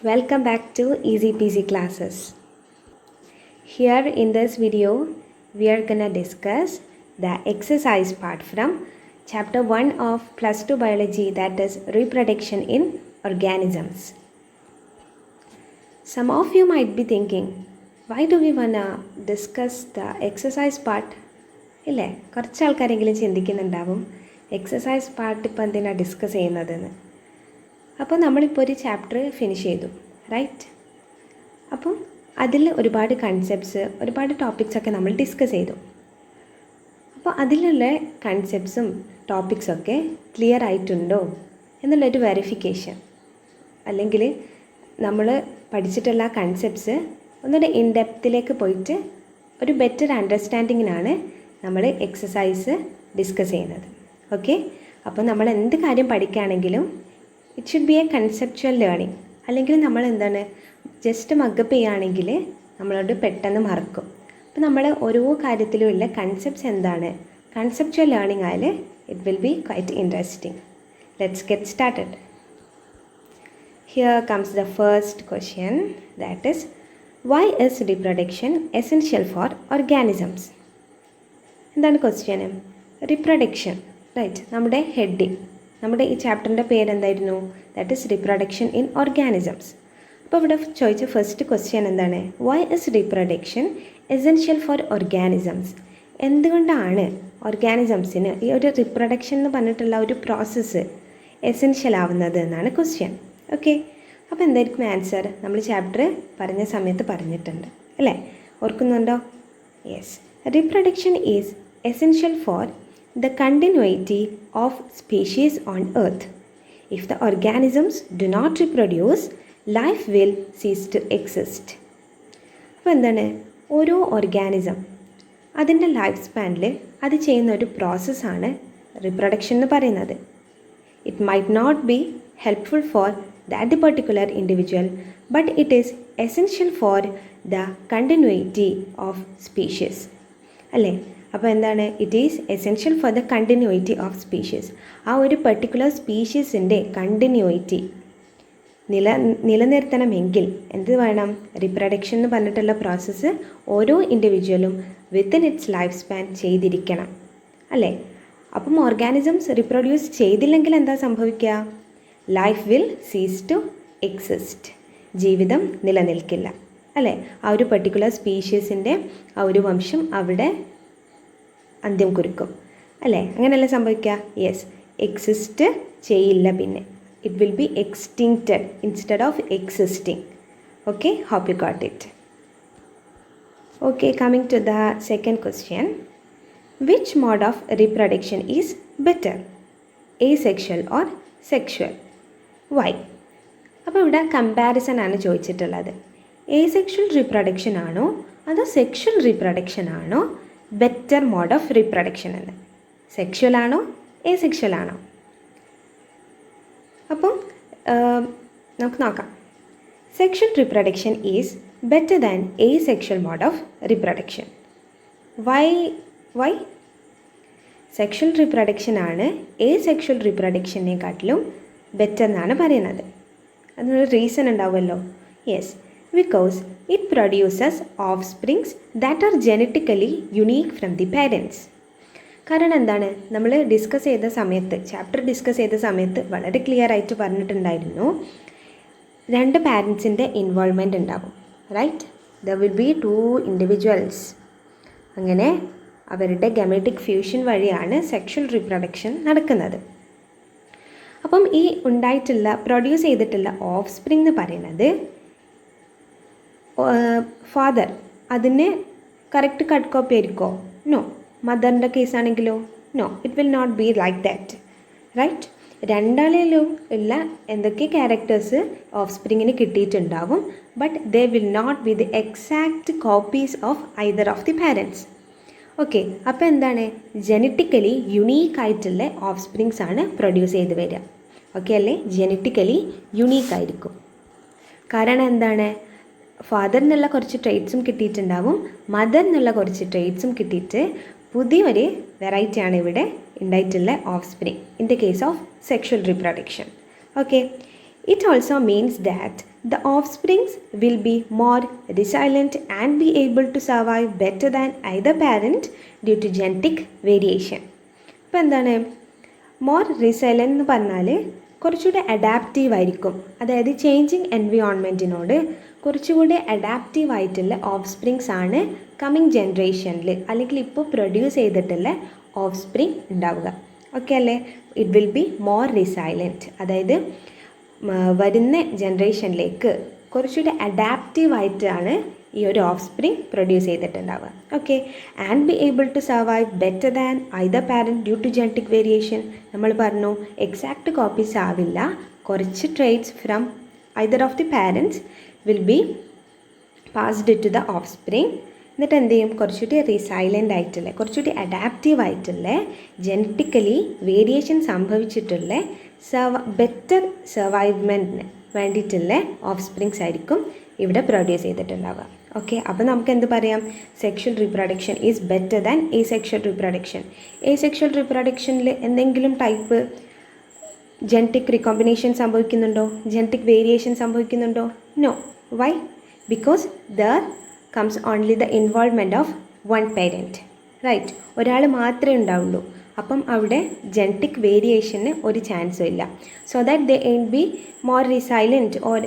Welcome back to Easy Peasy Classes. Here in this video, we are gonna discuss the exercise part from chapter 1 of plus 2 biology, that is reproduction in organisms. Some of you might be thinking, why do we wanna discuss the exercise part? ഇല്ലേ, കുറച്ച് ആൾക്കാരെങ്കിലും ചിന്തിക്കുന്നുണ്ടാവും exercise part ഇപ്പോൾ എന്തിനാണ് discuss ചെയ്യുന്നതെന്ന്. അപ്പോൾ നമ്മളിപ്പോൾ ഒരു chapter finish ചെയ്തു, right? അപ്പം അതിൽ ഒരുപാട് കൺസെപ്റ്റ്സ്, ഒരുപാട് ടോപ്പിക്സൊക്കെ നമ്മൾ ഡിസ്കസ് ചെയ്തു. അപ്പോൾ അതിലുള്ള കൺസെപ്റ്റ്സും ടോപ്പിക്സൊക്കെ ക്ലിയർ ആയിട്ടുണ്ടോ എന്നുള്ളൊരു വെരിഫിക്കേഷൻ, അല്ലെങ്കിൽ നമ്മൾ പഠിച്ചിട്ടുള്ള കൺസെപ്റ്റ്സ് ഒന്നുകൂടെ ഇൻ ഡെപ്തിലേക്ക് പോയിട്ട് ഒരു ബെറ്റർ അണ്ടർസ്റ്റാൻഡിങ്ങിനാണ് നമ്മൾ എക്സസൈസ് ഡിസ്കസ് ചെയ്യുന്നത്. ഓക്കെ, അപ്പോൾ നമ്മൾ എന്ത് കാര്യം പഠിക്കുകയാണെങ്കിലും it should be a conceptual learning. അല്ലെങ്കിൽ നമ്മൾ എന്താണ് ജസ്റ്റ് മഗപ്പ് ചെയ്യുകയാണെങ്കിൽ നമ്മളോട് പെട്ടെന്ന് മറക്കും. അപ്പോൾ നമ്മൾ ഓരോ കാര്യത്തിലും ഉള്ള കൺസെപ്റ്റ്സ് എന്താണ്, കൺസെപ്ച്വൽ ലേണിംഗ് ആയാൽ it will be quite interesting. Let's get started. Here comes the first question, that is why is reproduction essential for organisms? എന്താണ് ക്വസ്റ്റ്യൻ? Reproduction, right? നമ്മുടെ ഹെഡിങ്, നമ്മുടെ ഈ ചാപ്റ്ററിൻ്റെ പേരെന്തായിരുന്നു? That is reproduction in organisms. അപ്പോൾ ഇവിടെ ചോദിച്ച ഫസ്റ്റ് ക്വസ്റ്റ്യൻ എന്താണ്? Why is reproduction essential for organisms? എന്തുകൊണ്ടാണ് ഓർഗാനിസംസിന് ഈ ഒരു റീപ്രൊഡക്ഷൻ എന്ന് പറഞ്ഞിട്ടുള്ള ഒരു പ്രോസസ്സ് എസെൻഷ്യൽ ആവുന്നത് എന്നാണ് ക്വസ്റ്റ്യൻ. ഓക്കെ, അപ്പോൾ എന്തായിരിക്കും ആൻസർ? നമ്മൾ ചാപ്റ്റർ പറഞ്ഞ സമയത്ത് പറഞ്ഞിട്ടുണ്ട് അല്ലേ, ഓർക്കുന്നുണ്ടോ? Yes, reproduction is essential for the continuity of species on earth. If the organisms do not reproduce, life will cease to exist. അപ്പോൾ എന്താണ്, ഓരോ ഓർഗാനിസം അതിൻ്റെ ലൈഫ് സ്പാനിൽ അത് ചെയ്യുന്ന ഒരു പ്രോസസ്സാണ് റീപ്രൊഡക്ഷൻ എന്ന് പറയുന്നത്. It might not be helpful for that particular individual, but it is essential for the continuity of species അല്ലേ? അപ്പോൾ എന്താണ്, it is essential for the continuity of species. ആ ഒരു പെർട്ടിക്കുലർ സ്പീഷീസിൻ്റെ കണ്ടിന്യൂറ്റി നിലനിർത്തണമെങ്കിൽ എന്ത് വേണം? റീപ്രൊഡക്ഷൻ എന്ന് പറഞ്ഞിട്ടുള്ള പ്രോസസ്സ് ഓരോ ഇൻഡിവിജ്വലും വിത്തിൻ ഇറ്റ്സ് ലൈഫ് സ്പാൻ ചെയ്തിരിക്കണം അല്ലേ? അപ്പം ഓർഗാനിസംസ് റീപ്രൊഡ്യൂസ് ചെയ്തില്ലെങ്കിൽ എന്താ സംഭവിക്കുക? Life will cease to exist. ജീവിതം നിലനിൽക്കില്ല അല്ലേ? ആ ഒരു പെർട്ടിക്കുലർ സ്പീഷീസിൻ്റെ ആ ഒരു വംശം അവിടെ അന്ത്യം കുറിക്കും അല്ലേ? അങ്ങനെയല്ല സംഭവിക്കുക? യെസ്, എക്സിസ്റ്റ് ചെയ്യില്ല, പിന്നെ it will be extincted instead of existing. Okay, hope you got it. Okay, coming to the second question, which mode of reproduction is better, asexual or sexual? Why? അപ്പോൾ ഇവിടെ കമ്പാരിസൺ ആണ് ചോദിച്ചിട്ടുള്ളത്. Asexual reproduction ആണോ അതോ sexual reproduction ആണോ better mode of reproduction എന്ന്? Sexual ആണോ asexual ആണോ? അപ്പം നമുക്ക് നോക്കാം. Sexual reproduction is better than asexual mode of reproduction. Why? Sexual reproduction ആണ് എസെക്ഷൽ റീപ്രൊഡക്ഷനെക്കാട്ടിലും ബെറ്റർ എന്നാണ് പറയുന്നത്. അതിനൊരു റീസൺ ഉണ്ടാവുമല്ലോ. Yes, because it produces offsprings that are genetically unique from the parents. കാരണം എന്താണ്, നമ്മൾ ഡിസ്കസ് ചെയ്ത സമയത്ത്, ചാപ്റ്റർ ഡിസ്കസ് ചെയ്ത സമയത്ത് വളരെ ക്ലിയർ ആയിട്ട് പറഞ്ഞിട്ടുണ്ടായിരുന്നു, രണ്ട് പാരൻസിൻ്റെ ഇൻവോൾവ്മെൻറ്റ് ഉണ്ടാകും, right? There will be 2 individuals. അങ്ങനെ അവരുടെ ഗമറ്റിക് ഫ്യൂഷൻ വഴിയാണ് സെക്ഷൽ റീപ്രൊഡക്ഷൻ നടക്കുന്നത്. അപ്പം ഈ പ്രൊഡ്യൂസ് ചെയ്തിട്ടുള്ള ഓഫ് സ്പ്രിങ് എന്ന് പറയുന്നത് ഫാദർ അതിന് കറക്റ്റ് കട്ട് കോപ്പി ആയിരിക്കോ? നോ. മദറിൻ്റെ കേസാണെങ്കിലോ? No, it will not be like that, right? രണ്ടാളിലും ഉള്ള എന്തൊക്കെ ക്യാരക്ടേഴ്സ് ഓഫ് സ്പ്രിങ്ങിന് കിട്ടിയിട്ടുണ്ടാവും, but they will not be the exact copies of either of the parents. Okay, അപ്പോൾ എന്താണ്, ജെനറ്റിക്കലി യുണീക്ക് ആയിട്ടുള്ള ഓഫ് സ്പ്രിങ്സ് ആണ് പ്രൊഡ്യൂസ് ചെയ്ത് വരിക. ഓക്കെ അല്ലേ? ജെനറ്റിക്കലി യുണീക്ക് ആയിരിക്കും. കാരണം എന്താണ്, ഫാദറിനുള്ള കുറച്ച് ട്രേറ്റ്സും കിട്ടിയിട്ടുണ്ടാവും, മദറിനുള്ള കുറച്ച് ട്രേറ്റ്സും കിട്ടിയിട്ട് പുതിയൊരു വെറൈറ്റിയാണ് ഇവിടെ ഉണ്ടായിട്ടുള്ള of spring in the case of sexual reproduction. Okay, it also means that the offsprings will be more resilient and be able to survive better than either parent due to genetic variation. അപ്പോൾ എന്താണ് more റിസൈലൻ്റ് എന്ന് പറഞ്ഞാൽ കുറച്ചുകൂടെ adaptive ആയിരിക്കും, അതായത് changing എൻവയോൺമെൻറ്റിനോട് കുറച്ചുകൂടി adaptive ആയിട്ടുള്ള offsprings ആണ് കമ്മിങ് ജനറേഷനിൽ അല്ലെങ്കിൽ ഇപ്പോൾ പ്രൊഡ്യൂസ് ചെയ്തിട്ടുള്ള ഓഫ് സ്പ്രിങ് ഉണ്ടാവുക. ഓക്കെ അല്ലേ? It will be more resilient, അതായത് വരുന്ന ജനറേഷനിലേക്ക് കുറച്ചുകൂടി അഡാപ്റ്റീവായിട്ടാണ് ഈ ഒരു ഓഫ് സ്പ്രിങ് പ്രൊഡ്യൂസ് ചെയ്തിട്ടുണ്ടാവുക. Okay, and be able to survive better than either parent due to genetic variation. നമ്മൾ പറഞ്ഞു എക്സാക്റ്റ് കോപ്പീസ് ആവില്ല, കുറച്ച് traits from either of the parents will be passed to the offspring. എന്നിട്ട് എന്ത് ചെയ്യും, കുറച്ചുകൂടി resilient ആയിട്ടുള്ള കുറച്ചുകൂടി അഡാപ്റ്റീവ് ആയിട്ടുള്ള ജനറ്റിക്കലി വേരിയേഷൻ സംഭവിച്ചിട്ടുള്ള ബെറ്റർ സർവൈവ്മെൻറ്റിന് വേണ്ടിയിട്ടുള്ള ഓഫ് സ്പ്രിങ്സ് ആയിരിക്കും ഇവിടെ പ്രൊഡ്യൂസ് ചെയ്തിട്ടുണ്ടാവുക. ഓക്കെ, അപ്പോൾ നമുക്ക് എന്ത് പറയാം, sexual reproduction is better than asexual reproduction. Asexual റീപ്രൊഡക്ഷനിൽ എന്തെങ്കിലും ടൈപ്പ് ജനറ്റിക് റീകോമ്പിനേഷൻ സംഭവിക്കുന്നുണ്ടോ, ജനറ്റിക് വേരിയേഷൻ സംഭവിക്കുന്നുണ്ടോ? No. Why? Because there comes only the involvement of one parent, right? ഒരാൾ മാത്രമേ ഉണ്ടാവുള്ളൂ, അപ്പം അവിടെ ജനറ്റിക് വേരിയേഷന് ഒരു ചാൻസും ഇല്ല. So that they ain't be more resilient or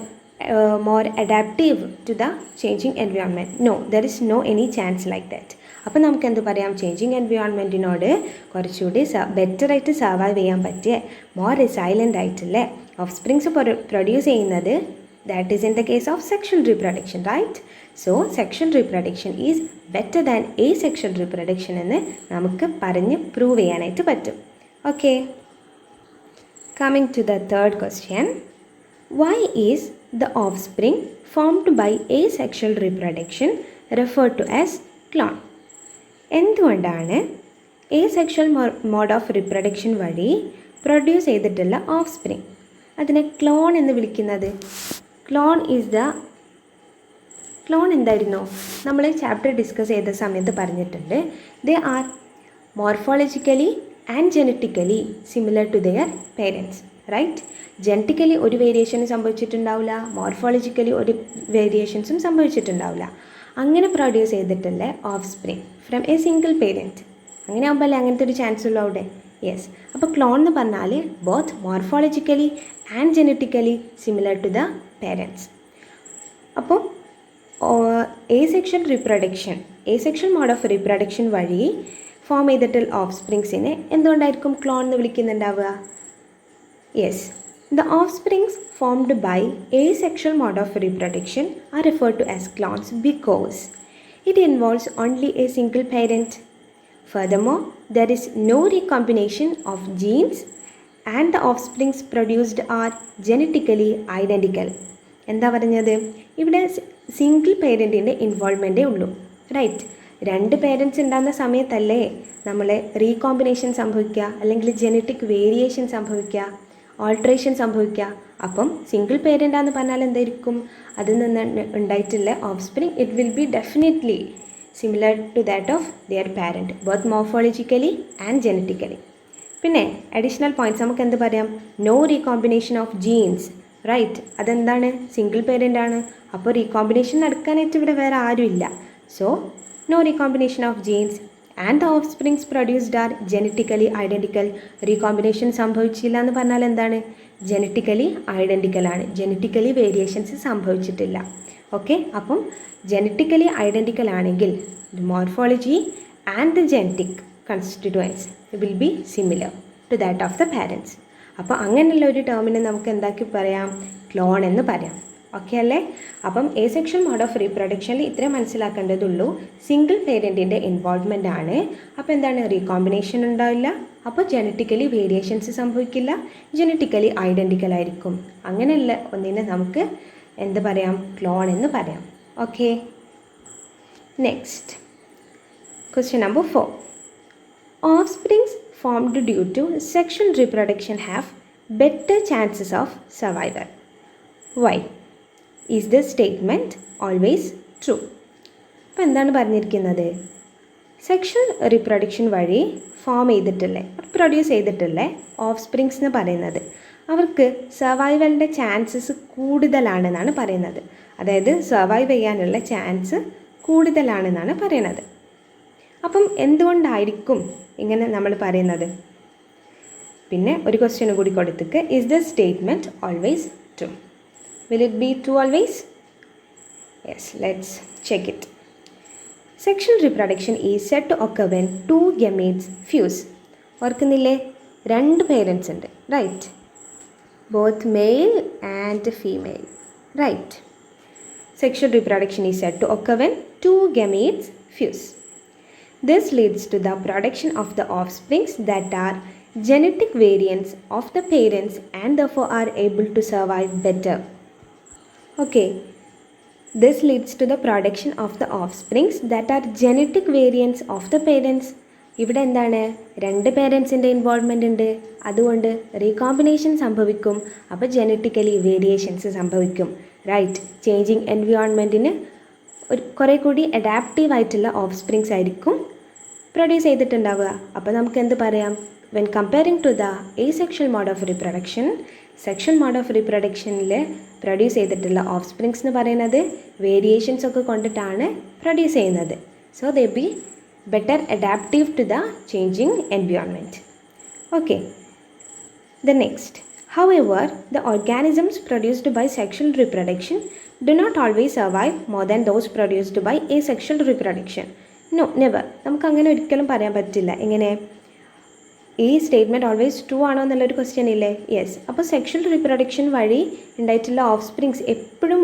more adaptive to the changing environment. No, there is no any chance like that. അപ്പോൾ നമുക്ക് എന്ത് പറയാം, ചേഞ്ചിങ് എൻവയോൺമെൻറ്റിനോട് കുറച്ചുകൂടി ബെറ്ററായിട്ട് സർവൈവ് ചെയ്യാൻ പറ്റിയ മോർ റിസൈലൻ്റ് ആയിട്ടുള്ള ഓഫ് സ്പ്രിങ്സ് പ്രൊഡ്യൂസ് ചെയ്യുന്നത് that is in the case of sexual reproduction, right? So sexual reproduction is better than asexual reproduction എന്ന് നമുക്ക് പറഞ്ഞ് പ്രൂവ് ചെയ്യാനായിട്ട് പറ്റും. Okay, coming to the third question, why is the offspring formed by asexual reproduction referred to as clone? എന്തുകൊണ്ടാണ് asexual mode of reproduction വഴി produce ചെയ്തിട്ടുള്ള of spring അതിനെ clone എന്ന് വിളിക്കുന്നത്? ക്ലോൺ എന്തായിരുന്നു, നമ്മൾ ചാപ്റ്റർ ഡിസ്കസ് ചെയ്ത സമയത്ത് പറഞ്ഞിട്ടുണ്ട്. They are morphologically and genetically similar to their parents, right? Genetically ഒരു വേരിയേഷനും സംഭവിച്ചിട്ടുണ്ടാവില്ല, മോർഫോളജിക്കലി ഒരു വേരിയേഷൻസും സംഭവിച്ചിട്ടുണ്ടാവില്ല. അങ്ങനെ പ്രൊഡ്യൂസ് ചെയ്തിട്ടുള്ള of spring from A single parent, അങ്ങനെ ആകുമ്പോൾ അങ്ങനത്തെ ഒരു ചാൻസ് ഉള്ളൂ അവിടെ. യെസ്, അപ്പോൾ ക്ലോൺ എന്ന് പറഞ്ഞാൽ both morphologically and genetically similar to the parents. അപ്പോൾ ഏസെക്ഷൽ മോഡ് ഓഫ് റീപ്രൊഡക്ഷൻ വഴി ഫോം ചെയ്തിട്ടുള്ള ഓഫ് സ്പ്രിങ്സിനെ എന്തുകൊണ്ടായിരിക്കും ക്ലോൺ എന്ന് വിളിക്കുന്നുണ്ടാവുക? Yes, the offsprings formed by asexual mode of reproduction are referred to as clones because it involves only a single parent. Furthermore, there is no recombination of genes and the offsprings produced are genetically identical. എന്താ പറഞ്ഞത്, ഇവിടെ single പേരൻറ്റിൻ്റെ ഇൻവോൾവ്മെൻറ്റേ ഉള്ളൂ, right? രണ്ട് parents ഉണ്ടാകുന്ന സമയത്തല്ലേ നമ്മൾ recombination സംഭവിക്കുക, അല്ലെങ്കിൽ genetic variation സംഭവിക്കുക, ഓൾട്രേഷൻ സംഭവിക്കുക. അപ്പം സിംഗിൾ പേരൻ്റാന്ന് പറഞ്ഞാൽ എന്തായിരിക്കും, അതിൽ നിന്ന് ഉണ്ടായിട്ടുള്ള offspring it will be definitely similar to that of their parent both morphologically and genetically. പിന്നെ അഡീഷണൽ പോയിൻറ്റ്സ് നമുക്ക് എന്ത് പറയാം, no recombination of genes, right? അതെന്താണ്, സിംഗിൾ പേരൻ്റ് ആണ്, അപ്പോൾ റീകോമ്പിനേഷൻ നടക്കാനായിട്ട് ഇവിടെ വേറെ ആരുമില്ല. So no recombination of genes and the offspring produced are genetically identical. Recombination സംഭവിച്ചില്ല എന്ന് പറഞ്ഞാൽ എന്താണ്, ജനറ്റിക്കലി ഐഡൻറ്റിക്കലാണ്, ജനറ്റിക്കലി വേരിയേഷൻസ് സംഭവിച്ചിട്ടില്ല. ഓക്കെ, അപ്പം ജനറ്റിക്കലി ഐഡൻറ്റിക്കൽ ആണെങ്കിൽ morphology and the genetic constituents will be similar to that of the parents. അപ്പോൾ അങ്ങനെയുള്ള ഒരു ടേമിനെ നമുക്ക് എന്താക്കി പറയാം, ക്ലോൺ എന്ന് പറയാം. ഓക്കെ അല്ലേ? അപ്പം asexual മോഡ് ഓഫ് റീപ്രൊഡക്ഷനിൽ ഇത്രയും മനസ്സിലാക്കേണ്ടതുള്ളൂ, സിംഗിൾ പേരൻറ്റിൻ്റെ ഇൻവോൾവ്മെൻ്റ് ആണ്. അപ്പോൾ എന്താണ്, റീകോമ്പിനേഷൻ ഉണ്ടാവില്ല, അപ്പോൾ ജനറ്റിക്കലി വേരിയേഷൻസ് സംഭവിക്കില്ല, ജനറ്റിക്കലി ഐഡൻറ്റിക്കൽ ആയിരിക്കും. അങ്ങനെയുള്ള ഒന്നിനെ നമുക്ക് എന്ത് പറയാം, ക്ലോൺ എന്ന് പറയാം. Okay, next question number 4. Offsprings formed due to sexual reproduction have better chances of survival. Why? Is this statement always true? അപ്പോൾ എന്താണ് പറഞ്ഞിരിക്കുന്നത്, സെക്ഷൽ റീപ്രൊഡക്ഷൻ വഴി ഫോം ചെയ്തിട്ടുള്ള പ്രൊഡ്യൂസ് ചെയ്തിട്ടുള്ള ഓഫ് സ്പ്രിങ്സ് എന്ന് പറയുന്നത് അവർക്ക് സർവൈവലിൻ്റെ ചാൻസസ് കൂടുതലാണെന്നാണ് പറയുന്നത്. അതായത് സർവൈവ് ചെയ്യാനുള്ള ചാൻസ് കൂടുതലാണെന്നാണ് പറയുന്നത്. അപ്പം എന്തുകൊണ്ടായിരിക്കും ഇങ്ങനെ നമ്മൾ പറയുന്നത്? പിന്നെ ഒരു ക്വസ്റ്റ്യൻ കൂടി കൊടുത്തിട്ട്, is the statement always true? Will it be true always? Yes, let's check it. Sexual reproduction is said to occur when 2 gametes fuse. ഓർക്കുന്നില്ലേ, 2 പേരൻസ് ഉണ്ട്, right? Both male and female, right? Sexual reproduction is said to occur when 2 gametes fuse. This leads to the production of the offsprings that are genetic variants of the parents and therefore are able to survive better. Okay, this leads to the production of the offsprings that are genetic variants of the parents. ഇവിടെ എന്താണ്, 2 പേരൻസിൻ്റെ involvement ഉണ്ട്, അതുകൊണ്ട് recombination സംഭവിക്കും. അപ്പോൾ genetically variations സംഭവിക്കും, right? Changing എൻവയോൺമെൻറ്റിന് കുറേ കൂടി അഡാപ്റ്റീവ് ആയിട്ടുള്ള ഓഫ് സ്പ്രിങ്സ് ആയിരിക്കും പ്രൊഡ്യൂസ് ചെയ്തിട്ടുണ്ടാവുക. അപ്പോൾ നമുക്ക് എന്ത് പറയാം? When comparing to the asexual mode of reproduction, sexual mode of റീപ്രൊഡക്ഷനിൽ പ്രൊഡ്യൂസ് ചെയ്തിട്ടുള്ള ഓഫ് സ്പ്രിങ്സ് എന്ന് പറയുന്നത് വേരിയേഷൻസ് ഒക്കെ കൊണ്ടിട്ടാണ് പ്രൊഡ്യൂസ് ചെയ്യുന്നത്. So they be better adaptive to the changing environment. Okay, the next, however, the organisms produced by sexual reproduction do not always survive more than those produced by asexual reproduction. No, never. നമുക്ക് അങ്ങനെ ഒരിക്കലും പറയാൻ പറ്റില്ല. എങ്ങനെ? ഈ statement always true ആണോ എന്നുള്ളൊരു question ഇല്ലേ? യെസ്. അപ്പോൾ സെക്ഷൽ റീപ്രൊഡക്ഷൻ വഴി ഉണ്ടായിട്ടുള്ള ഓഫ് സ്പ്രിങ്സ് എപ്പോഴും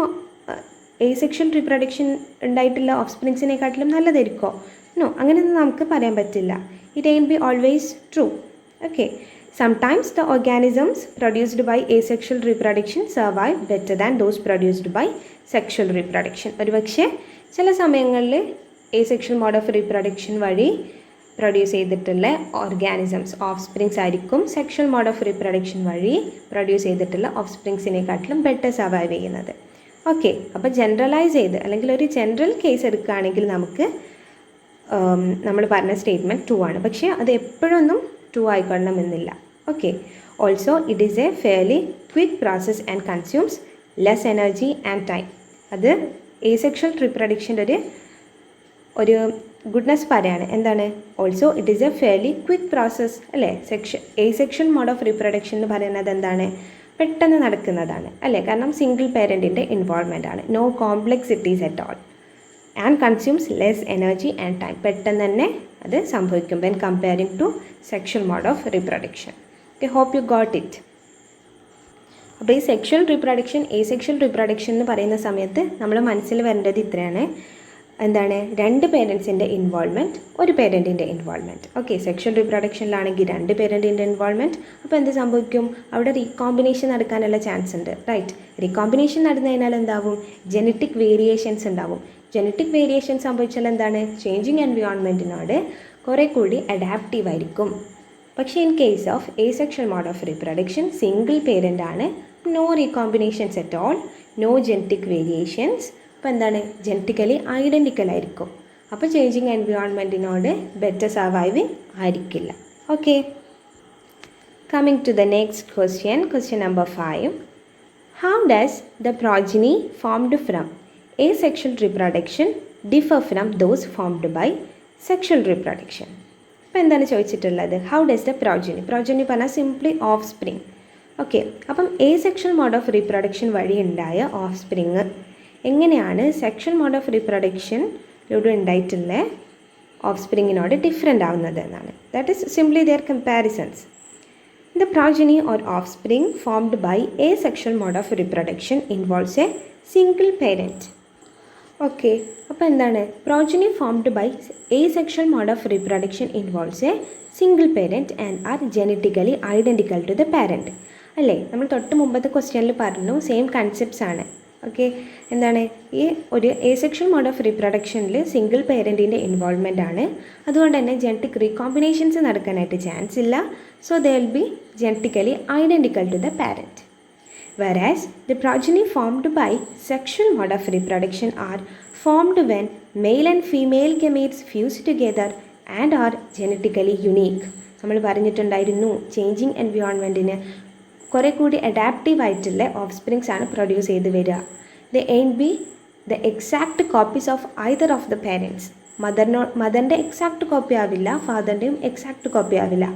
എസെക്ഷൽ റീപ്രൊഡക്ഷൻ ഉണ്ടായിട്ടുള്ള ഓഫ് സ്പ്രിങ്സിനെക്കാട്ടിലും നല്ലതായിരിക്കുമോ? നോ, അങ്ങനെയൊന്നും നമുക്ക് പറയാൻ പറ്റില്ല. It will be always true. Okay, sometimes the organisms produced by asexual reproduction survive better than those produced by sexual reproduction. ഒരുപക്ഷെ ചില സമയങ്ങളിൽ എസെക്ഷൽ മോഡ് ഓഫ് റീപ്രൊഡക്ഷൻ വഴി പ്രൊഡ്യൂസ് ചെയ്തിട്ടുള്ള ഓർഗാനിസംസ് ഓഫ് സ്പ്രിങ്സ് ആയിരിക്കും സെക്ഷൽ മോഡ് ഓഫ് റീപ്രൊഡക്ഷൻ വഴി produce ചെയ്തിട്ടുള്ള ഓഫ് സ്പ്രിങ്സിനെക്കാട്ടിലും ബെറ്റർ സർവൈവ് ചെയ്യുന്നത്. ഓക്കെ, അപ്പോൾ ജനറലൈസ് ചെയ്ത് അല്ലെങ്കിൽ ഒരു ജനറൽ കേസ് എടുക്കുകയാണെങ്കിൽ നമുക്ക് നമ്മൾ പറഞ്ഞ സ്റ്റേറ്റ്മെൻറ്റ് ട്രൂ ആണ്. പക്ഷേ അത് എപ്പോഴൊന്നും ട്രൂ ആയിക്കൊള്ളണമെന്നില്ല. Okay, also it is a fairly quick process and consumes less energy and time. അത് എസെക്ഷൽ റീപ്രൊഡക്ഷൻ്റെ ഒരു ഗുഡ്നെസ് പറയാണ്. എന്താണ്? Also it is a fairly quick process, അല്ലേ? എസെക്ഷൽ മോഡ് ഓഫ് റീപ്രൊഡക്ഷൻ എന്ന് പറയുന്നത് എന്താണ്? പെട്ടെന്ന് നടക്കുന്നതാണ്, അല്ലേ? കാരണം സിംഗിൾ പേരൻറ്റിൻ്റെ ഇൻവോൾവ്മെൻ്റ് ആണ്. No complexities at all and consumes less energy and time. പെട്ടെന്ന് തന്നെ അത് സംഭവിക്കും when comparing to sexual mode of reproduction. Okay, hope you got it. അപ്പോൾ ഈ സെക്ഷൽ റീപ്രൊഡക്ഷൻ എസെക്ഷൽ റീപ്രൊഡക്ഷൻ എന്ന് പറയുന്ന സമയത്ത് നമ്മൾ മനസ്സിൽ വരേണ്ടത് ഇത്രയാണ്. എന്താണ്? 2 പേരൻസിൻ്റെ ഇൻവോൾവ്മെൻറ്റ്, ഒരു പേരൻറ്റിൻ്റെ ഇൻവോൾവ്മെൻറ്റ്. ഓക്കെ, സെക്ഷൽ റീപ്രൊഡക്ഷനിലാണെങ്കിൽ 2 പേരൻറ്റിൻ്റെ ഇൻവോൾവ്മെൻറ്റ്. അപ്പോൾ എന്ത് സംഭവിക്കും? അവിടെ റീകോമ്പിനേഷൻ നടക്കാനുള്ള ചാൻസ് ഉണ്ട്, റൈറ്റ്? റീകോമ്പിനേഷൻ നടന്നു കഴിഞ്ഞാൽ എന്താവും? ജനറ്റിക് വേരിയേഷൻസ് ഉണ്ടാവും. ജനറ്റിക് വേരിയേഷൻ സംഭവിച്ചാൽ എന്താണ്? ചേഞ്ചിങ് എൻവയോൺമെൻറ്റിനോട് കുറേ കൂടി അഡാപ്റ്റീവ് ആയിരിക്കും. പക്ഷേ in case of asexual mode of reproduction single parent ആണ്, no recombinations at all, no genetic variations. അപ്പോൾ എന്താണ്? ജനറ്റിക്കലി ഐഡൻറ്റിക്കൽ ആയിരിക്കും. അപ്പോൾ ചേഞ്ചിങ് എൻവയോൺമെൻറ്റിനോട് ബെറ്റർ സർവൈവിങ് ആയിരിക്കില്ല. Okay, coming to the next question number 5. How does the progeny formed from asexual reproduction differ from those formed by sexual reproduction? അപ്പോൾ എന്താണ് ചോദിച്ചിട്ടുള്ളത്? How does the progeny പറഞ്ഞാൽ simply offspring. Okay, അപ്പം asexual mode of reproduction വഴി ഉണ്ടായ offspring എങ്ങനെയാണ് sexual mode of റീപ്രൊഡക്ഷനിലൂടെ ഉണ്ടായിട്ടുള്ള ഓഫ് സ്പ്രിങ്ങിനോട് ഡിഫറെൻ്റ് ആവുന്നത് എന്നാണ്. That is simply their comparisons. The progeny or offspring formed by asexual mode of reproduction involves a single parent. Okay, അപ്പോൾ എന്താണ്? Progeny formed by asexual mode of reproduction involves a single parent and are genetically identical to the parent. അല്ലേ? നമ്മൾ തൊട്ട് മുമ്പത്തെ ക്വസ്റ്റ്യനിൽ പറഞ്ഞു same concepts ആണ്. Okay, എന്താണ്? ഈ ഒരു asexual mode of reproductionൽ സിംഗിൾ പേരൻറ്റിൻ്റെ ഇൻവോൾവ്മെൻ്റ് ആണ്. അതുകൊണ്ട് തന്നെ ജനറ്റിക് റീകോമ്പിനേഷൻസ് നടക്കാനായിട്ട് ചാൻസ് ഇല്ല. So they will be genetically identical to the parent. Whereas the progeny formed by sexual mode of reproduction are formed when male and female gametes fuse together and are genetically unique. നമ്മൾ പറഞ്ഞിട്ടുണ്ടായിരുന്നു changing എൻവയോൺമെൻറ്റിന് കുറേ കൂടി adaptive ആയിട്ടുള്ള offsprings ആണ് produce ചെയ്ത് വരിക. The aim be the exact copies of either of the parents. മദറിൻ്റെ എക്സാക്ട് കോപ്പി ആവില്ല, ഫാദറിൻ്റെയും എക്സാക്ട് കോപ്പി ആവില്ല,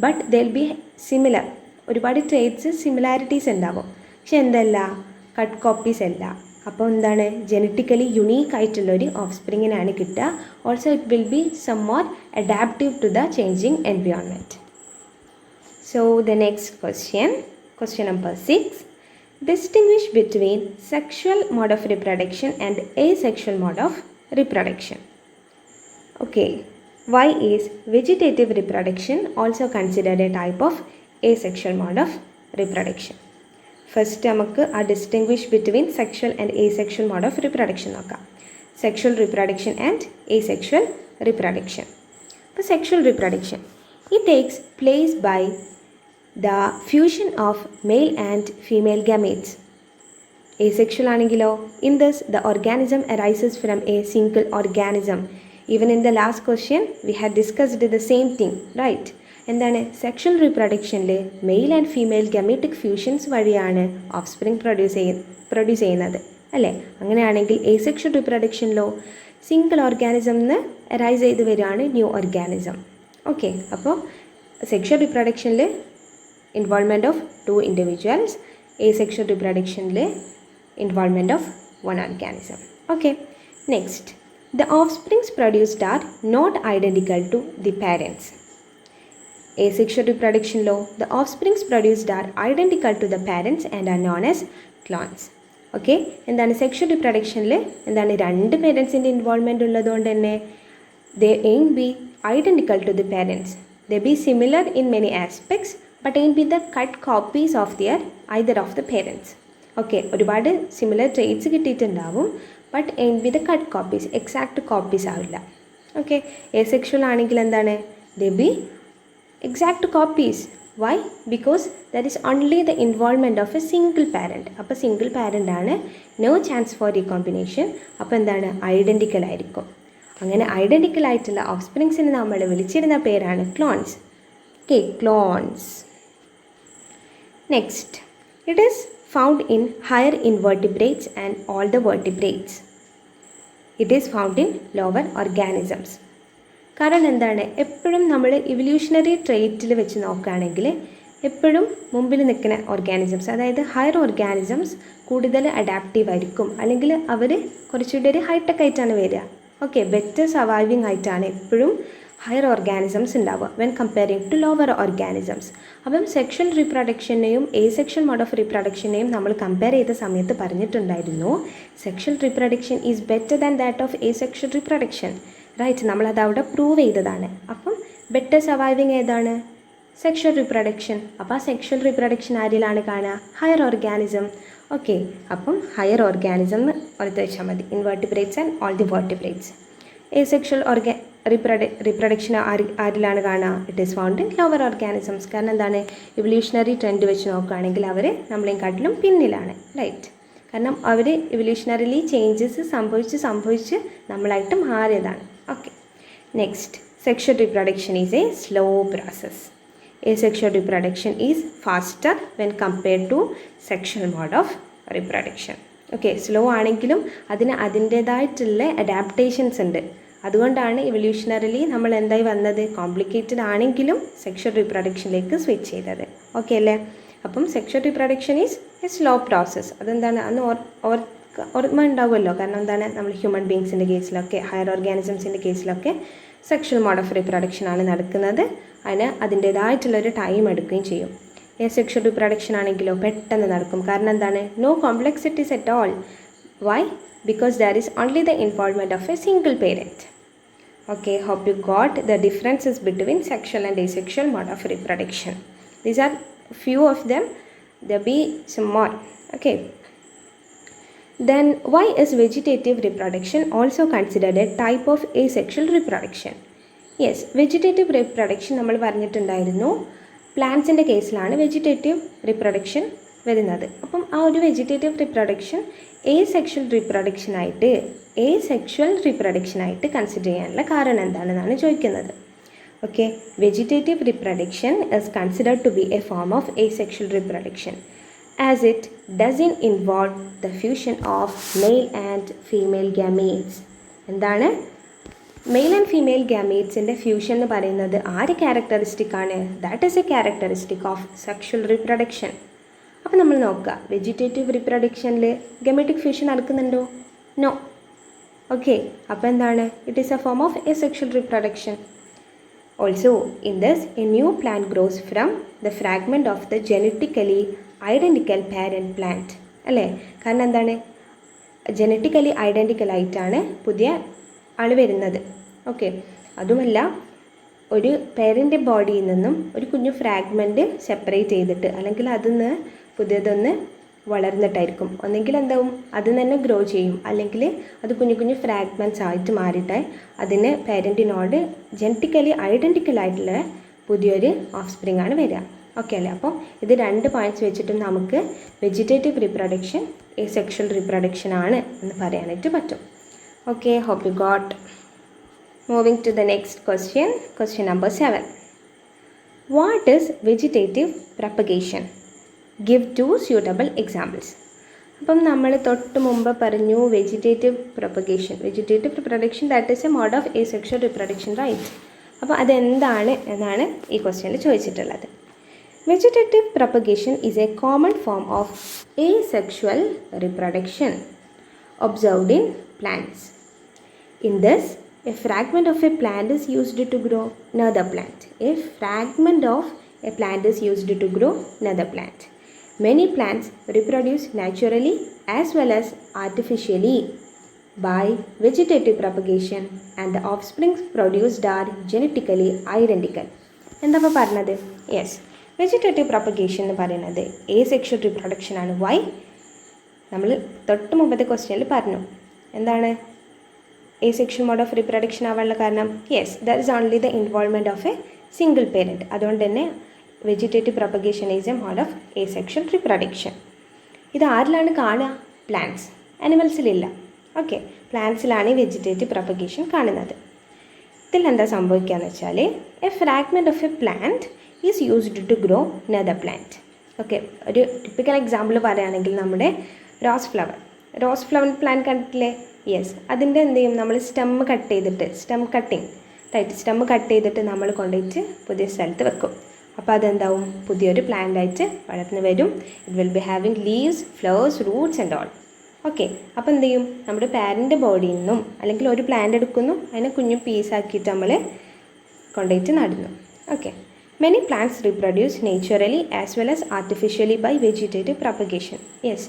but they will be similar. ഒരുപാട് ട്രേറ്റ്സ് സിമിലാരിറ്റീസ് ഉണ്ടാവും, പക്ഷെ എന്തല്ല, കട്ട് കോപ്പീസ് അല്ല. അപ്പോൾ എന്താണ്, ജനറ്റിക്കലി യുണീക്ക് ആയിട്ടുള്ളൊരു ഓഫ് സ്പ്രിങ്ങിനാണ് കിട്ടുക. Also it will be some more adaptive to the changing environment. So the next question number 6. Distinguish between sexual mode of reproduction and asexual mode of reproduction. Okay, why is vegetative reproduction also considered a type of asexual mode of reproduction? First നമുക്ക് ആ distinguish between sexual and asexual mode of reproduction നോക്കാം. Sexual reproduction and asexual reproduction. അപ്പോൾ sexual reproduction, it takes place by the fusion of male and female gametes. Asexual ആണെങ്കിലോ, in this the organism arises from a single organism. Even in the last question we had discussed the same thing, right? എന്താണ്, sexual റീപ്രൊഡക്ഷനിൽ mail and female ഗമേറ്റിക് fusions വഴിയാണ് of spring produce ചെയ്യുന്നത് അല്ലേ? അങ്ങനെയാണെങ്കിൽ asexual റീപ്രൊഡക്ഷനിലോ single ഓർഗാനിസംന്ന് arise ചെയ്ത് വരികയാണ് new organism. Okay, അപ്പോൾ sexual റീപ്രൊഡക്ഷനിൽ involvement of two individuals, asexual reproductionle involvement of one organism. Okay, next, the offsprings produced are not identical to the parents. Asexual reproduction law, the offsprings produced are identical to the parents and are known as clones. Okay, എന്താണ് sexual റിപ്രൊഡക്ഷനിൽ എന്താണ്, രണ്ട് പേരൻസിൻ്റെ involvement ഉള്ളതുകൊണ്ട് തന്നെ they aim be identical to the parents. They be similar in many aspects but aim be the cut copies of their either of the parents. Okay, ഒരുപാട് similar traits കിട്ടിയിട്ടുണ്ടാവും, but aim be the cut copies, exact copies ആവില്ല. Okay, asexual ആണെങ്കിൽ എന്താണ്, they be exact copies. Why? Because there is only the involvement of a single parent. അപ്പോൾ single parent ആണ്, no chance for recombination. അപ്പോൾ എന്താണ്, identical ആയിരിക്കും. അങ്ങനെ identical ആയിട്ടുള്ള ഓഫ് സ്പ്രിങ്സിന് നമ്മൾ വിളിച്ചിരുന്ന പേരാണ് clones. Okay, clones. Next, it is found in higher invertebrates and all the vertebrates. It is found in lower organisms. കാരണം എന്താണ്, എപ്പോഴും നമ്മൾ ഇവല്യൂഷണറി ട്രേറ്റിൽ വെച്ച് നോക്കുകയാണെങ്കിൽ എപ്പോഴും മുമ്പിൽ നിൽക്കുന്ന ഓർഗാനിസംസ്, അതായത് ഹയർ ഓർഗാനിസംസ് കൂടുതൽ അഡാപ്റ്റീവ് ആയിരിക്കും, അല്ലെങ്കിൽ അവർ കുറച്ചുകൂടി ഒരു ഹൈടെക് ആയിട്ടാണ് വരിക. ഓക്കെ, ബെറ്റർ സർവൈവിങ് ആയിട്ടാണ് എപ്പോഴും ഹയർ ഓർഗാനിസംസ് ഉണ്ടാവുക when comparing to lower organisms. അപ്പം സെക്ഷൽ റീപ്രൊഡക്ഷനെയും asexual മോഡ് ഓഫ് റീപ്രൊഡക്ഷനെയും നമ്മൾ കമ്പയർ ചെയ്ത സമയത്ത് പറഞ്ഞിട്ടുണ്ടായിരുന്നു, sexual reproduction is better than that of asexual reproduction. Right, നമ്മളത് അവിടെ പ്രൂവ് ചെയ്തതാണ്. അപ്പം ബെറ്റർ സർവൈവിങ് ഏതാണ്, സെക്ഷൽ റീപ്രൊഡക്ഷൻ. അപ്പോൾ ആ സെക്ഷൽ റീപ്രൊഡക്ഷൻ ആരിലാണ് കാണുക, ഹയർ ഓർഗാനിസം. ഓക്കെ, അപ്പം ഹയർ ഓർഗാനിസം എന്ന് ഓർത്ത് വെച്ചാൽ മതി, invertebrates and all the vertebrates. asexual reproduction ആരിലാണ് കാണുക, it is found in lower organisms. കാരണം എന്താണ്, ഇവല്യൂഷണറി ട്രെൻഡ് വെച്ച് നോക്കുകയാണെങ്കിൽ അവർ നമ്മളെയും കാട്ടിലും പിന്നിലാണ്. റൈറ്റ്, കാരണം അവർ ഇവല്യൂഷണറിലി ചേഞ്ചസ് സംഭവിച്ച് നമ്മളായിട്ട് മാറിയതാണ്. Okay, next, sexual reproduction is a slow process. asexual reproduction is faster when compared to sexual mode of reproduction. Okay, slow ആണെങ്കിലും അതിന് അതിൻ്റേതായിട്ടുള്ള അഡാപ്റ്റേഷൻസ് ഉണ്ട്. അതുകൊണ്ടാണ് ഇവല്യൂഷണറിലി നമ്മൾ എന്തായി വന്നത്, കോംപ്ലിക്കേറ്റഡ് ആണെങ്കിലും സെക്ഷൽ റീപ്രൊഡക്ഷനിലേക്ക് സ്വിച്ച് ചെയ്തത്. ഓക്കെ അല്ലേ? അപ്പം sexual reproduction is a slow process. അതെന്താണ്, അന്ന് ഓർമ്മ ഉണ്ടാവുമല്ലോ. കാരണം എന്താണ്, നമ്മൾ ഹ്യൂമൻ ബീങ്സിൻ്റെ കേസിലൊക്കെ ഹയർ ഓർഗാനിസംസിൻ്റെ കേസിലൊക്കെ സെക്ഷൽ മോഡ് ഓഫ് റീപ്രൊഡക്ഷൻ ആണ് നടക്കുന്നത്. അതിന് അതിൻ്റേതായിട്ടുള്ളൊരു ടൈം എടുക്കുകയും ചെയ്യും. asexual reproduction ആണെങ്കിലോ പെട്ടെന്ന് നടക്കും. കാരണം എന്താണ്, no complexities at all. Why? Because there is only the involvement of a single parent. Okay, hope you got the differences between sexual and asexual mode of reproduction. These are few of them. There be some more. Okay. Then why is vegetative reproduction also considered a type of asexual reproduction? Yes, vegetative reproduction നമ്മൾ പറഞ്ഞിട്ടുണ്ടായിരുന്നു, പ്ലാന്റ്സിൻ്റെ കേസിലാണ് vegetative reproduction വരുന്നത്. അപ്പം ആ ഒരു vegetative reproduction asexual reproduction ആയിട്ട് consider ചെയ്യാനുള്ള കാരണം എന്താണെന്നാണ് ചോദിക്കുന്നത്. Okay, vegetative reproduction is considered to be a form of asexual reproduction as it doesn't involve the fusion of male and female gametes. എന്താണ് മെയിൽ ആൻഡ് ഫീമെയിൽ ഗാമീറ്റ്സിൻ്റെ ഫ്യൂഷൻ എന്ന് പറയുന്നത് ആര് characteristic ആണ്? That is A characteristic of sexual reproduction. അപ്പോൾ നമ്മൾ നോക്കുക, vegetative റീപ്രൊഡക്ഷനിൽ ഗമറ്റിക് fusion നടക്കുന്നുണ്ടോ? No. Okay, അപ്പോൾ എന്താണ്? It is A form of A sexual reproduction. Also in this A new plant gross from the fragment of the genetically identical parent plant. അല്ലേ? കാരണം എന്താണ്? Genetically identical ആയിട്ടാണ് പുതിയ ആൾ വരുന്നത്. ഓക്കെ, അതുമല്ല ഒരു പേരൻ്റ് ബോഡിയിൽ നിന്നും ഒരു കുഞ്ഞു ഫ്രാഗ്മെൻറ്റ് സെപ്പറേറ്റ് ചെയ്തിട്ട് അല്ലെങ്കിൽ അതിൽ നിന്ന് പുതിയതൊന്ന് വളർന്നിട്ടായിരിക്കും. ഒന്നെങ്കിൽ എന്താവും, അതിൽ നിന്ന് തന്നെ ഗ്രോ ചെയ്യും, അല്ലെങ്കിൽ അത് കുഞ്ഞു കുഞ്ഞു ഫ്രാഗ്മെൻറ്റ്സ് ആയിട്ട് മാറിയിട്ട് അതിന് പേരൻറ്റിനോട് ജെനറ്റിക്കലി ഐഡൻറ്റിക്കൽ ആയിട്ടുള്ള പുതിയൊരു ഓഫ് സ്പ്രിങ് ആണ് വരിക. ഓക്കെ അല്ലേ? അപ്പോൾ ഇത് രണ്ട് പോയിൻറ്റ്സ് വെച്ചിട്ടും നമുക്ക് വെജിറ്റേറ്റീവ് റീപ്രൊഡക്ഷൻ എസെക്ഷൽ റീപ്രൊഡക്ഷൻ ആണ് എന്ന് പറയാനായിട്ട് പറ്റും. Okay, hope you got. Moving to the next question, question number 7. What is vegetative propagation? Give 2 suitable examples. അപ്പം നമ്മൾ തൊട്ട് മുമ്പ് പറഞ്ഞു vegetative reproduction that is a mode of asexual reproduction, right? അപ്പോൾ അതെന്താണ് എന്നാണ് ഈ ക്വസ്റ്റ്യനിൽ ചോദിച്ചിട്ടുള്ളത്. Vegetative propagation is a common form of asexual reproduction observed in plants. In this, a fragment of a plant is used to grow another plant. A fragment of a plant is used to grow another plant. Many plants reproduce naturally as well as artificially by vegetative propagation, and the offspring produced are genetically identical. എന്താ ഇപ്പോൾ പറഞ്ഞത്? Yes, vegetative propagation എന്ന് പറയുന്നത് asexual reproduction ആണ്. Y? നമ്മൾ തൊട്ട് മുമ്പത്തെ ക്വസ്റ്റ്യനിൽ പറഞ്ഞു. എന്താണ് asexual mode of reproduction ആവാനുള്ള കാരണം? Yes, that is only the involvement of a single parent. അതുകൊണ്ട് തന്നെ vegetative propagation is a mode of asexual reproduction. ഇത് ആരിലാണ് കാണുക? പ്ലാന്റ്സ്. ആനിമൽസിലില്ല. ഓക്കെ, പ്ലാന്റ്സിലാണ് ഈ വെജിറ്റേറ്റീവ് പ്രൊപ്പഗേഷൻ കാണുന്നത്. ഇതിൽ എന്താ സംഭവിക്കുക എന്ന് വെച്ചാൽ a fragment of a plant is used to grow another plant. Okay, ഒരു ടിപ്പിക്കൽ എക്സാമ്പിൾ പറയുകയാണെങ്കിൽ നമ്മുടെ റോസ് ഫ്ലവർ പ്ലാന്റ് കണ്ടിട്ടില്ലേ? യെസ്, അതിൻ്റെ എന്ത് ചെയ്യും? നമ്മൾ സ്റ്റെം കട്ട് ചെയ്തിട്ട് നമ്മൾ കൊണ്ടുപോയിട്ട് പുതിയ സ്ഥലത്ത് വെക്കും. അപ്പോൾ അതെന്താവും? പുതിയൊരു പ്ലാന്റായിട്ട് വളർന്നു വരും. It will be having leaves, flowers, Roots and all. Okay, അപ്പോൾ എന്ത് ചെയ്യും? നമ്മുടെ പാരൻ്റ് ബോഡിയിൽ നിന്നും അല്ലെങ്കിൽ ഒരു പ്ലാന്റ് എടുക്കുന്നു, അതിനെ കുഞ്ഞു പീസാക്കിയിട്ട് നമ്മൾ കൊണ്ടുപോയിട്ട് നടുന്നു. Okay, many plants reproduce naturally as well as artificially by vegetative propagation. Yes,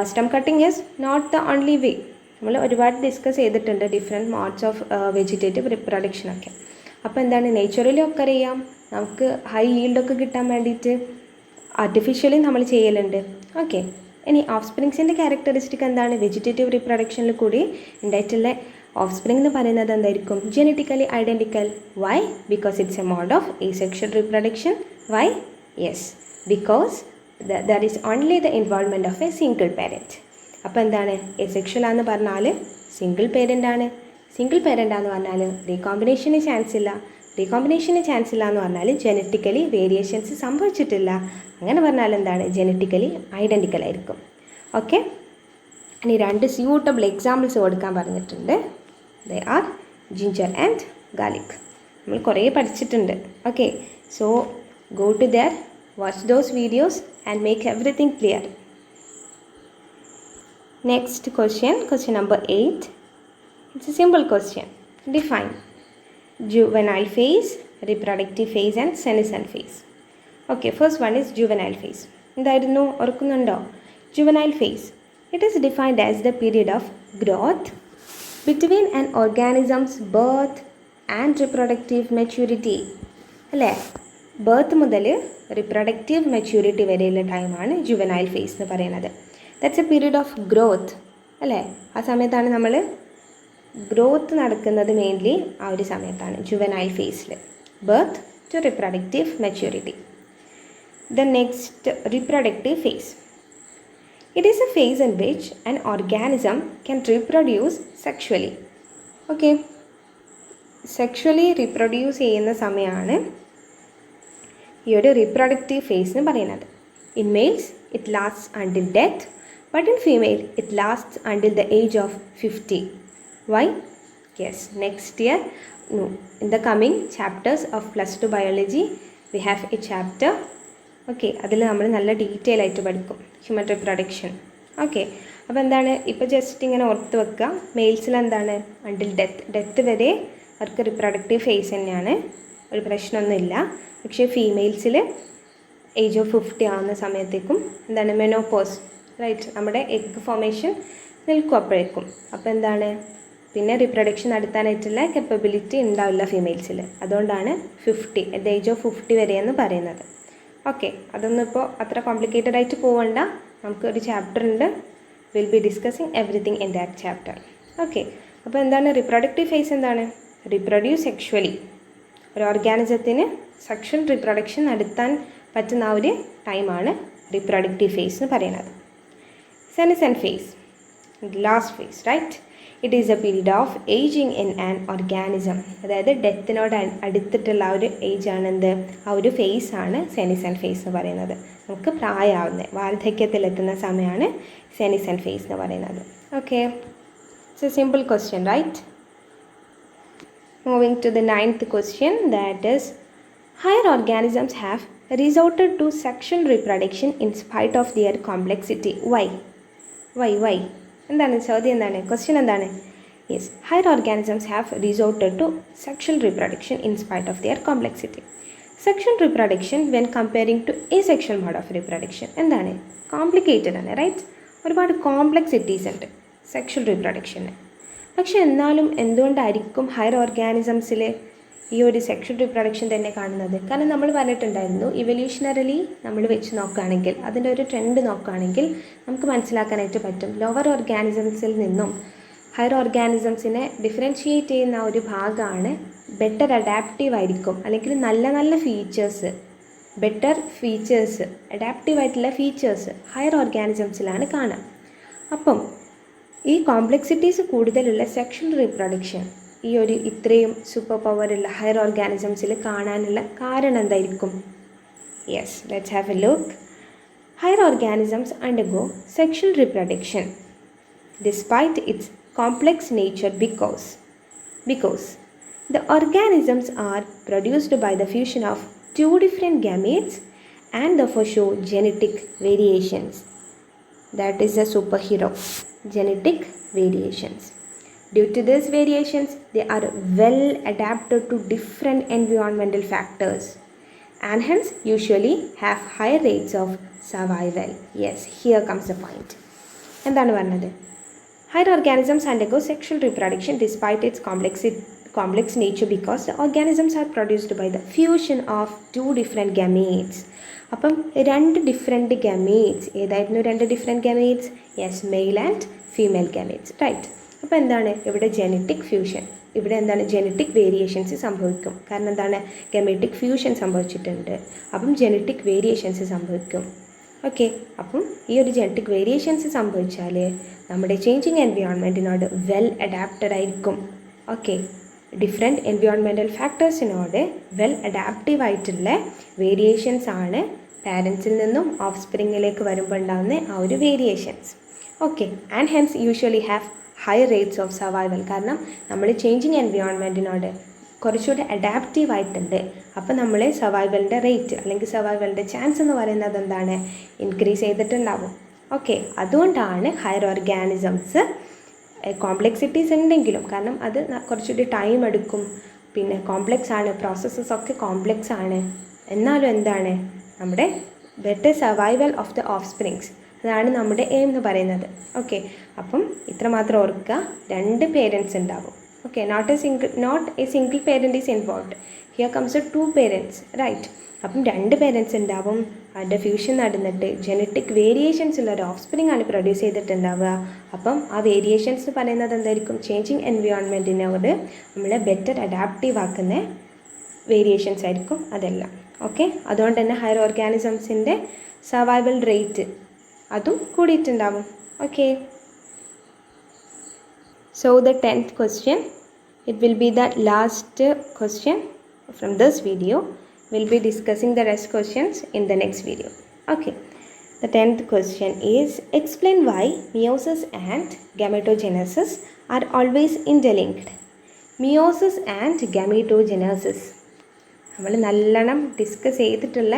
stem cutting is not the only way. നമ്മൾ ഒരുപാട് ഡിസ്കസ് ചെയ്തിട്ടുണ്ട് ഡിഫറെൻറ്റ് മോഡ്സ് ഓഫ് വെജിറ്റേറ്റീവ് റിപ്രൊഡക്ഷനൊക്കെ. അപ്പോൾ എന്താണ്? നേച്ചുറലി ഒക്കെ ചെയ്യാം, നമുക്ക് ഹൈ ഈൽഡൊക്കെ കിട്ടാൻ വേണ്ടിയിട്ട് ആർട്ടിഫിഷ്യലി നമ്മൾ ചെയ്യലുണ്ട്. ഓക്കെ, ഇനി ഓഫ് സ്പ്രിങ്സിൻ്റെ ക്യാരക്ടറിസ്റ്റിക് എന്താണ്? വെജിറ്റേറ്റീവ് റിപ്രൊഡക്ഷനിൽ കൂടി ഉണ്ടായിട്ടുള്ള ഓഫ് സ്പ്രിങ് എന്ന് പറയുന്നത് എന്തായിരിക്കും? Genetically identical. Why? Because it's a mode of asexual reproduction. Why? Yes, because that is only the involvement of a single parent. അപ്പോൾ എന്താണ്? എസെക്ഷൽ ആണെന്ന് പറഞ്ഞാൽ സിംഗിൾ പേരൻ്റാണ്. സിംഗിൾ പേരൻ്റാന്ന് പറഞ്ഞാൽ റീകോമ്പിനേഷന് ചാൻസ് ഇല്ല എന്ന് പറഞ്ഞാൽ ജെനറ്റിക്കലി വേരിയേഷൻസ് സംഭവിച്ചിട്ടില്ല. അങ്ങനെ പറഞ്ഞാൽ എന്താണ്? ജെനറ്റിക്കലി ഐഡൻറ്റിക്കൽ ആയിരിക്കും. ഓക്കെ, ഇനി 2 സ്യൂട്ടബിൾ എക്സാമ്പിൾസ് കൊടുക്കാൻ പറഞ്ഞിട്ടുണ്ട്. They are ginger and garlic. നമ്മൾ കുറേ പഠിച്ചിട്ടുണ്ട്. Okay, so go to there, watch those videos and make everything clear. Next question number 8. It's a simple question. Define juvenile phase, reproductive phase and senescent phase. Okay, first one is juvenile phase. എന്തായിരുന്നു? ഓർക്കുന്നുണ്ടോ? Juvenile phase. It is defined as the period of growth between an organism's birth and reproductive maturity. അല്ലേ? Birth മുതൽ reproductive maturity വരെയുള്ള ടൈമാണ് juvenile face എന്ന് പറയുന്നത്. That's A period of growth. അല്ലേ? ആ സമയത്താണ് നമ്മൾ ഗ്രോത്ത് നടക്കുന്നത്. മെയിൻലി ആ ഒരു സമയത്താണ് ജുവനൈൽ ഫേസിൽ, birth to reproductive maturity. The next, reproductive phase. It is a phase in which an organism can reproduce sexually. Okay. Sexually reproduce ചെയ്യുന്ന സമയമാണ് ഈ ഒരു റീപ്രൊഡക്റ്റീവ് ഫേസ് എന്ന് പറയുന്നത്. In males it lasts until death, but in female it lasts until the age of 50. Why? Yes, next year in the coming chapters of +2 biology we have a chapter. Okay, അതിൽ നമ്മൾ നല്ല detail ആയിട്ട് പഠിക്കും human reproduction. Okay, അപ്പോൾ എന്താണ് ഇപ്പോൾ just ഇങ്ങനെ ഓർത്ത് വെക്കുക. മെയിൽസിൽ എന്താണ് അണ്ടിൽ ഡെത്ത് വരെ അവർക്ക് റിപ്രൊഡക്റ്റീവ് ഫേസ് തന്നെയാണ്, ഒരു പ്രശ്നമൊന്നുമില്ല. പക്ഷേ ഫീമെയിൽസിൽ ഏജ് ഓഫ് 50 ആവുന്ന സമയത്തേക്കും എന്താണ് മെനോപോസ്, റൈറ്റ്, നമ്മുടെ എഗ് ഫോർമേഷൻ നിൽക്കും അപ്പോഴേക്കും. അപ്പോൾ എന്താണ് പിന്നെ റീപ്രൊഡക്ഷൻ നടത്താനായിട്ടുള്ള കപ്പബിലിറ്റി ഉണ്ടാവില്ല ഫീമെയിൽസിൽ. അതുകൊണ്ടാണ് 50 അറ്റ് ദ ഏജ് ഓഫ് 50 വരെയെന്ന് പറയുന്നത്. ഓക്കെ, അതൊന്നും ഇപ്പോൾ അത്ര കോംപ്ലിക്കേറ്റഡ് ആയിട്ട് പോകണ്ട. നമുക്കൊരു ചാപ്റ്റർ ഉണ്ട്, will be discussing everything in that chapter. Okay, അപ്പോൾ എന്താണ് റീപ്രൊഡക്റ്റീവ് ഫേസ്? എന്താണ് റീപ്രൊഡ്യൂസ് സെക്ഷുവലി. ഒരു ഓർഗാനിസത്തിന് സെക്ഷൽ റീപ്രൊഡക്ഷൻ നടത്താൻ പറ്റുന്ന ആ ഒരു ടൈമാണ് റീപ്രൊഡക്റ്റീവ് ഫേസ് എന്ന് പറയുന്നത്. Senescent phase, last phase, right. It is a period of ageing in an organism. അതായത് ഡെത്തിനോട് അടുത്തിട്ടുള്ള ആ ഒരു ഏജാണ് എന്ത്, ആ ഒരു ഫേസ് ആണ് സെനിസെന്റ് ഫേസ് എന്ന് പറയുന്നത്. നമുക്ക് പ്രായമാവുന്ന വാർദ്ധക്യത്തിലെത്തുന്ന സമയമാണ് സെനിസെന്റ് ഫേസ് എന്ന് പറയുന്നത്. Okay, it's a simple question, right. Moving to the 9th question, that is, higher organisms have resorted to sexual reproduction in spite of their complexity. Why? എന്താണ് ചോദ്യം? എന്താണ് ക്വസ്റ്റ്യൻ? എന്താണ്? Yes, higher organisms have resorted to sexual reproduction in spite of their complexity. Sexual reproduction when comparing to asexual mode of reproduction എന്താണ് complicated ആണ്, right. ഒരുപാട് കോംപ്ലെക്സിറ്റീസ് ഉണ്ട് sexual റീപ്രൊഡക്ഷന്. പക്ഷെ എന്നാലും എന്തുകൊണ്ടായിരിക്കും ഹയർ ഓർഗാനിസംസിൽ ഈ ഒരു സെക്ഷൽ റീപ്രൊഡക്ഷൻ തന്നെ കാണുന്നത്? കാരണം നമ്മൾ പറഞ്ഞിട്ടുണ്ടായിരുന്നു, ഇവല്യൂഷണറലി നമ്മൾ വെച്ച് നോക്കുകയാണെങ്കിൽ, അതിൻ്റെ ഒരു ട്രെൻഡ് നോക്കുകയാണെങ്കിൽ നമുക്ക് മനസ്സിലാക്കാനായിട്ട് പറ്റും, ലോവർ ഓർഗാനിസംസിൽ നിന്നും ഹയർ ഓർഗാനിസംസിനെ ഡിഫറൻഷിയേറ്റ് ചെയ്യുന്ന ഒരു ഭാഗമാണ് ബെറ്റർ അഡാപ്റ്റീവ് ആയിരിക്കും, അല്ലെങ്കിൽ നല്ല ഫീച്ചേഴ്സ്, ബെറ്റർ ഫീച്ചേഴ്സ്, അഡാപ്റ്റീവായിട്ടുള്ള ഫീച്ചേഴ്സ് ഹയർ ഓർഗാനിസംസിലാണ് കാണുക. അപ്പം ഈ കോംപ്ലെക്സിറ്റീസ് കൂടുതലുള്ള സെക്ഷൽ റീപ്രൊഡക്ഷൻ ഈ ഒരു ഇത്രയും സൂപ്പർ പവറുള്ള ഹയർ ഓർഗാനിസംസിൽ കാണാനുള്ള കാരണം എന്തായിരിക്കും? Yes, let's have A look. Higher organisms undergo sexual reproduction despite it's complex nature because the organisms are produced by the fusion of two different gametes and therefore show genetic variations. That is a superhero, genetic variations. Due to these variations, they are well adapted to different environmental factors and hence usually have higher rates of survival. Yes, here comes the point. എന്താണ് പറഞ്ഞത്? Higher organisms undergo sexual reproduction despite its complex nature because the organisms are produced by the fusion of two different gametes. അപ്പം 2 different gametes, ഏതായിരുന്നു 2 different gametes? Yes, male and female gametes, right. അപ്പോൾ എന്താണ് ഇവിടെ genetic fusion, ഇവിടെ എന്താണ് genetic variations സംഭവിക്കും. കാരണം എന്താണ് ഗമേറ്റിക് ഫ്യൂഷൻ സംഭവിച്ചിട്ടുണ്ട്, അപ്പം ജെനറ്റിക് വേരിയേഷൻസ് സംഭവിക്കും. ഓക്കെ, അപ്പം ഈ ഒരു ജെനറ്റിക് വേരിയേഷൻസ് സംഭവിച്ചാൽ നമ്മുടെ ചേഞ്ചിങ് എൻവയോൺമെൻറ്റിനോട് വെൽ അഡാപ്റ്റഡ് ആയിരിക്കും. ഓക്കെ, ഡിഫറെൻറ്റ് എൻവയോൺമെൻറ്റൽ ഫാക്ടേഴ്സിനോട് വെൽ അഡാപ്റ്റീവ് ആയിട്ടുള്ള വേരിയേഷൻസ് ആണ് പാരൻസിൽ നിന്നും ഓഫ് സ്പ്രിങ്ങിലേക്ക് വരുമ്പോൾ ഉണ്ടാകുന്ന ആ ഒരു variations. Okay, and hence usually have high rates of survival. കാരണം നമ്മൾ ചേഞ്ചിങ് എൻവയോൺമെൻറ്റിനോട് കുറച്ചുകൂടി അഡാപ്റ്റീവ് ആയിട്ടുണ്ട്. അപ്പോൾ നമ്മൾ സർവൈവലിൻ്റെ റേറ്റ് അല്ലെങ്കിൽ സർവൈവലിൻ്റെ ചാൻസ് എന്ന് പറയുന്നത് എന്താണ് ഇൻക്രീസ് ചെയ്തിട്ടുണ്ടാവും. ഓക്കെ, അതുകൊണ്ടാണ് ഹയർ ഓർഗാനിസംസ് കോംപ്ലെക്സിറ്റീസ് ഉണ്ടെങ്കിലും, കാരണം അത് കുറച്ചുകൂടി ടൈം എടുക്കും, പിന്നെ കോംപ്ലെക്സ് ആണ്, പ്രോസസ്സസ് ഒക്കെ കോംപ്ലെക്സ് ആണ്, എന്നാലും എന്താണ് നമ്മുടെ better survival of the of springs, അതാണ് നമ്മുടെ എയിം എന്ന് പറയുന്നത്. ഓക്കെ, അപ്പം ഇത്രമാത്രം ഓർക്കുക, 2 പേരൻസ് ഉണ്ടാവും. Okay, not a single parent is involved, here comes 2 parents, right. അപ്പം 2 പേരൻസ് ഉണ്ടാവും, അതിൻ്റെ ഫ്യൂഷൻ നടന്നിട്ട് ജെനറ്റിക് വേരിയേഷൻസ് ഉള്ള ഒരു ഓഫ് സ്പ്രിങ് ആണ് പ്രൊഡ്യൂസ് ചെയ്തിട്ടുണ്ടാവുക. അപ്പം ആ വേരിയേഷൻസ് പറയുന്നത് എന്തായിരിക്കും? ചേഞ്ചിങ് എൻവയോൺമെൻറ്റിനോട് നമ്മളെ ബെറ്റർ അഡാപ്റ്റീവ് ആക്കുന്ന വേരിയേഷൻസ് ആയിരിക്കും അതെല്ലാം. ഓക്കെ, അതുകൊണ്ട് തന്നെ ഹയർ ഓർഗാനിസംസിൻ്റെ സർവൈവൽ റേറ്റ് അതും കൂടിയിട്ടുണ്ടാവും. Okay, so the 10th question, It will be the last question from this video. We'll be discussing the rest questions in the next video. Okay. The 10th question is, explain why meiosis and gametogenesis are always interlinked. Meiosis and gametogenesis. നമ്മൾ നല്ലോണം ഡിസ്കസ് ചെയ്തിട്ടുള്ള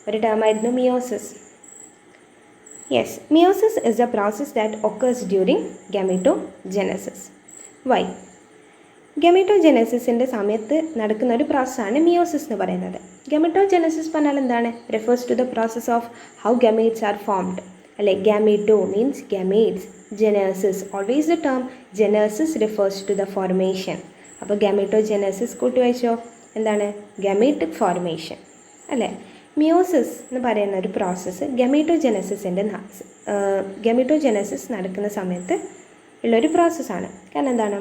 ഒരു ടേമായിരുന്നു meiosis. Yes, meiosis is a process that occurs during gametogenesis. Why? ഗമീറ്റോജെനസിസിൻ്റെ സമയത്ത് നടക്കുന്ന ഒരു പ്രോസസ്സാണ് മിയോസിസ് എന്ന് പറയുന്നത്. ഗമീറ്റോജെനസിസ് പറഞ്ഞാൽ എന്താണ്? Refers to the process of how gametes are formed. അല്ലെ, gameto means gametes, genesis always the term genesis refers to the formation. അപ്പോൾ ഗമീറ്റോജെനസിസ് കൂട്ടി വെച്ചോ, എന്താണ്? ഗമീറ്റ് ഫോർമേഷൻ അല്ലേ. മിയോസിസ് എന്ന് പറയുന്ന ഒരു പ്രോസസ്സ് ഗമീറ്റോജെനസിസ് നടക്കുന്ന സമയത്ത് ഉള്ളൊരു പ്രോസസ്സാണ്. കാരണം എന്താണ്?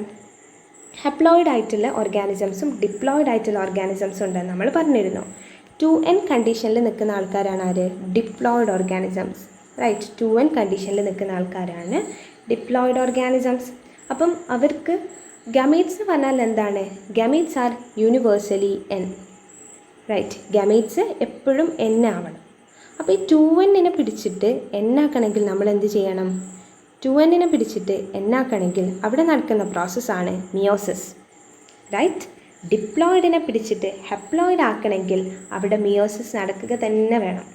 ഹെപ്ലോയിഡ് ആയിട്ടുള്ള ഓർഗാനിസംസും ഡിപ്ലോയിഡ് ആയിട്ടുള്ള ഓർഗാനിസംസും ഉണ്ടെന്ന് നമ്മൾ പറഞ്ഞിരുന്നു. 2n കണ്ടീഷനിൽ നിൽക്കുന്ന ആൾക്കാരാണ് ആര്? Diploid organisms. റൈറ്റ്, 2n കണ്ടീഷനിൽ നിൽക്കുന്ന ആൾക്കാരാണ് ഡിപ്ലോയിഡ് ഓർഗാനിസംസ്. അപ്പം അവർക്ക് ഗമീറ്റ്സ് എന്ന് പറഞ്ഞാൽ എന്താണ്? Gametes are universally n. Right, gametes എപ്പോഴും n ആവണം. അപ്പോൾ ഈ 2n പിടിച്ചിട്ട് n ആക്കണമെങ്കിൽ നമ്മൾ എന്ത് ചെയ്യണം? 2n പിടിച്ചിട്ട് n ആക്കണമെങ്കിൽ അവിടെ നടക്കുന്ന പ്രോസസ്സാണ് മിയോസിസ്. റൈറ്റ്, ഡിപ്ലോയിഡിനെ പിടിച്ചിട്ട് ഹെപ്ലോയിഡ് ആക്കണമെങ്കിൽ അവിടെ മിയോസിസ് നടക്കുക തന്നെ വേണം.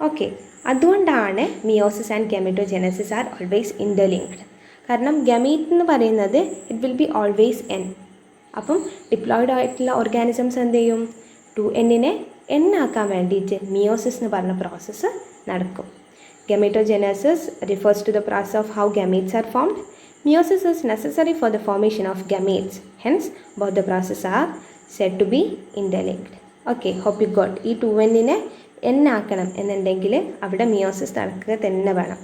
ഓക്കെ, അതുകൊണ്ടാണ് meiosis and gametogenesis are always interlinked. കാരണം ഗമീറ്റ് എന്ന് പറയുന്നത് it will be always n. അപ്പം ഡിപ്ലോയിഡ് ആയിട്ടുള്ള ഓർഗാനിസംസ് എന്ത് ചെയ്യും? 2n n ആക്കാൻ വേണ്ടിയിട്ട് മിയോസിസ് എന്ന് പറഞ്ഞ പ്രോസസ്സ് നടക്കും. ഗമീറ്റോജെനസിസ് refers to the process of how gametes are formed. Meiosis is necessary for the formation of gametes. Hence, both the processes are said to be interlinked. Okay, hope you got. ഈ 2n n ആക്കണം എന്നുണ്ടെങ്കിൽ അവിടെ meiosis നടക്കുക തന്നെ വേണം.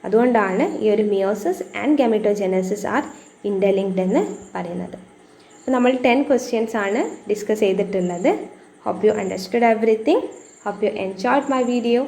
അതുകൊണ്ടാണ് ഈ ഒരു meiosis and gametogenesis R interlinked എന്ന് പറയുന്നത്. അപ്പോൾ നമ്മൾ 10 questions ആണ് ഡിസ്കസ് ചെയ്തിട്ടുള്ളത്. Hope you understood everything. Hope you enjoyed my video.